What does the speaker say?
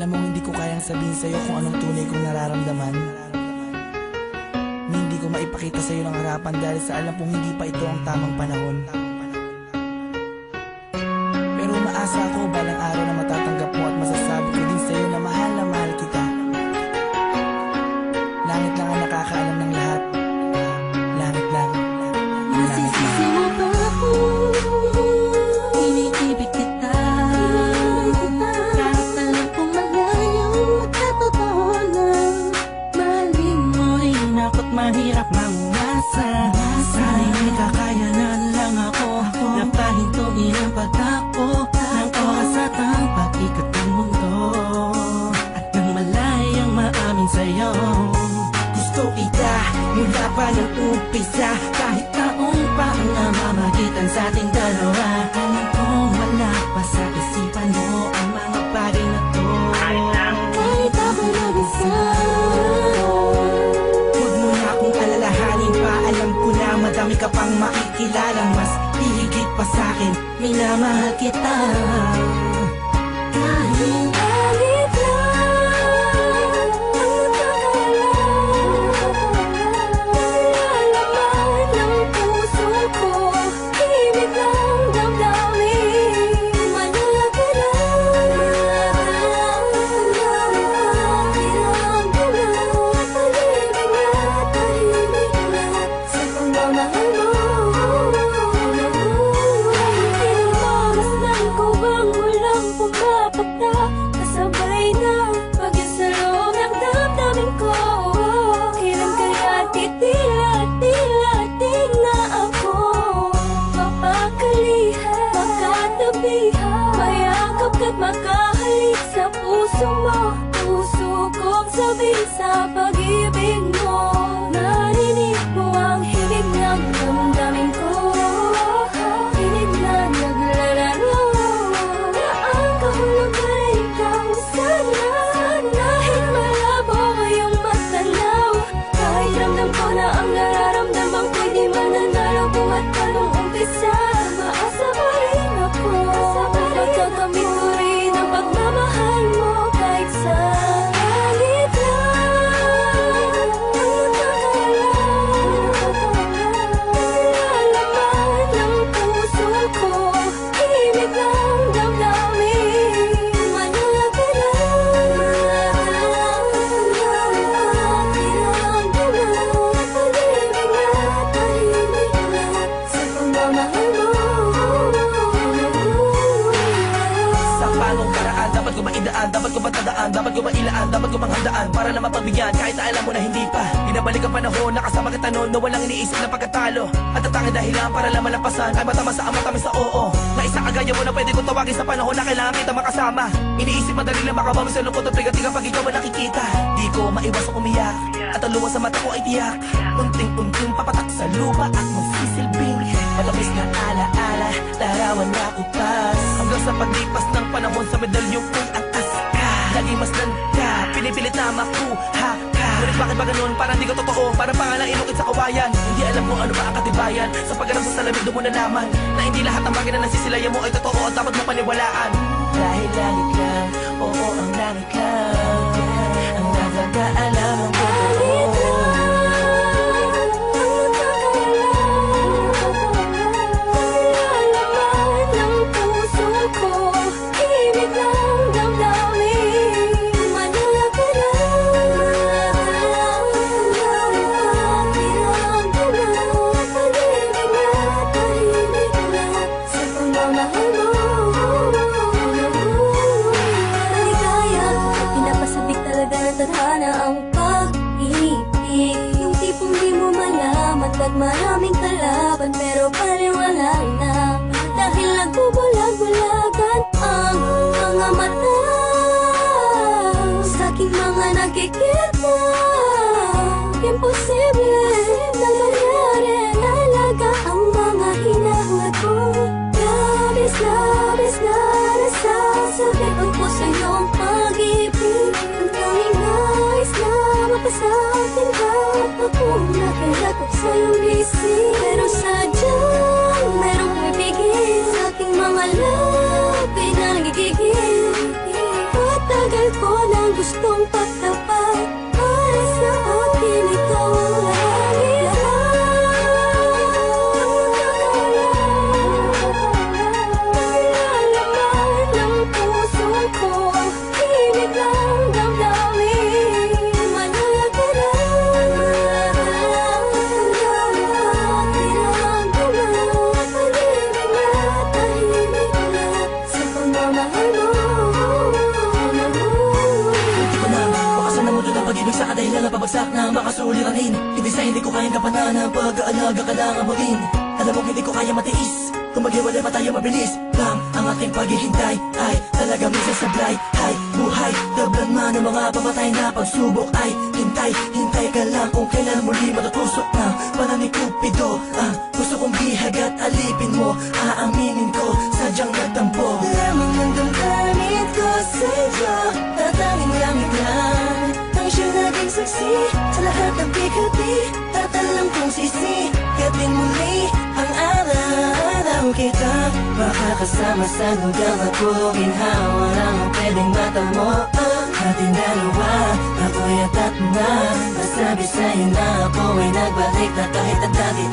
Alam mo, hindi ko kayang sabihin sa'yo kung anong tunay kong nararamdaman. Hindi ko maipakita sa'yo ng harapan dahil sa alam kong hindi pa ito ang tamang panahon. Pero umaasa ako balang araw na matatanggap mo at masasabi ko din sa'yo na mahal kita. Langit lang ang nakakaalam ng lahat. Langit lang. Nasisisi mo ba ako? Iniibig kita. Kahit alam kong malayo at totoo lang. Mahalin mo rin ako't mahirap mang umasa. Sana'y may kakayanan lang ako na pahintuin ang pagtakbo ng oras at ang pag-ikot ng mundo. At nang malayang maamin sa'yo, gusto kita mula pa ng umpisa. Kahit taong pa ang namamagitan sa ating dalawa, alam kong wala pa sa isipan mo ang mga bagay na to. Kahit ako mag-isa, huwag mo na akong alalahanin pa. Alam ko na madami ka pang makikilala, mas hihigit pa sa'kin, minamahal kita. Kahit alit lang ang nilalaman ng puso ko, ibig lang damdamin. Malapit lang, at pag-ibig na tahimik lang sa pagmamahal mo. Masdan ko bang walang pumapagta, kasabay na pag-isa loob ng damdamin ko. Kailan kaya titilating na ako mapakalihan, makatabihan, mayakap ka't makahalik sa puso mo. Puso kong sabihin sa pag-ibig mo, narinig mo ang himig ng damdamin ko. Himig na naglalaro na ang kahulugan ay ikaw sana. Kahit malabo ngayong matanaw, kahit ramdam ko na ang nararamdaman ko'y di mananalo. Buhat pa nung umpisa, maasa pa rin ako. Pagkakamit ko rin ang pagmamahal mo kahit sa langit lang. Nilalaman ng puso ko, ibig lang damdamin. Malapit lang, pag-ibig na tahimik lang sa pagmamahal mo. Sa paanong paraan dapat ko maidaan, dapat ko matandaan, dapat ko mailaan, dapat ko manghandaan para na mapagbigyan kahit na alam mo na hindi pa. Binabalik ang panahon, nakasama kita noon na walang iniisip na pagkatalo. At ang tanging dahilan para lang malampasan ay matama sa matamis sa oo. Na isa kagaya mo na pwede kong tawagin sa panahon na kailangan kita makasama. Iniisip madali lang makabawi sa lungkot at bigating kapag ikaw ang nakikita. Di ko maiwasang umiyak at ang luha sa mata ko ay tiyak. Unting-unting papatak sa lupa at magsisilbing matamis na alaala, larawan na kupas. Hanggang sa paglipas ng panahon sa medalyong kung atas ka, laging masdan ka, pinipilit na makuha ka. Ngunit bakit ba ganun? Parang di ko totoo, parang pangalang inukit sa kawayan. Hindi alam kung ano ba ang katibayan. Sa pagganap sa salamig doon mo nalaman na hindi lahat ng bagay na nasisilayan mo ay totoo at dapat mo paniwalaan. Dahil langit lang, oo ang langit lang ang nakakaalam ng totoo. Nilalaman ng puso ko, ibig lang damdamin. Malapit lang, pag-ibig na tahimik lang sa pagmamahal mo. Maligaya at pinapasabik talaga ng tadhana ang pag-ibig. Yung tipong di mo malaman pag maraming kalaban, pero paliwala na dahil nagbubulag-bulagan ang mga mata. Sa aking mga nakikita, imposible na mangyari. Talaga ang mga hinahangad ko. Labis na nasasabit ang puso iyong pag-ibig. Ang tanging nais na mapasakin ka, akong nakalapit sa iyong bisig. Pero sadyang merong pumipigil sa aking mga labi na nagigigil. Patagal tagal ko nang gustong pagtapat. Para sa akin ikaw ang langit. Nalalaman ng puso ko ang tinig ng damdamin. Manalag ka na, sa pagmamahal mo. Hindi ko na makasan na mundo ng pag-ibig sa kadahilan na pabagsak na makasuliranin. Hindi sa hindi ko kayang kapanan ang pag-aalaga kailangan mo rin. Alam mo hindi ko kaya matiis kung maghiwalay pa tayo mabilis lang. Ang aking paghihintay ay talaga minsan sablay. Hay, buhay, tablan man ang mga pamatay na pagsubok. Ay, hintay, hintay ka lang kung kailan muli matutusok ng panahon ni Cupido. Ang gusto kong bihag at alipin mo, aaminin ko, sadyang nagtampo. Lamang ng damdamin ko sa'yo, tatanging langit lang ang siyang naging saksi sa lahat ng bigati. Tatalang kong sisikatin muli ang araw kita. Makakasama sa lugar na puro ginhawa lang ang pwedeng mata mo. Ating dalawa, ako'y atat na nasabi sa'yo na ako ay nagbalik na kahit ang dati.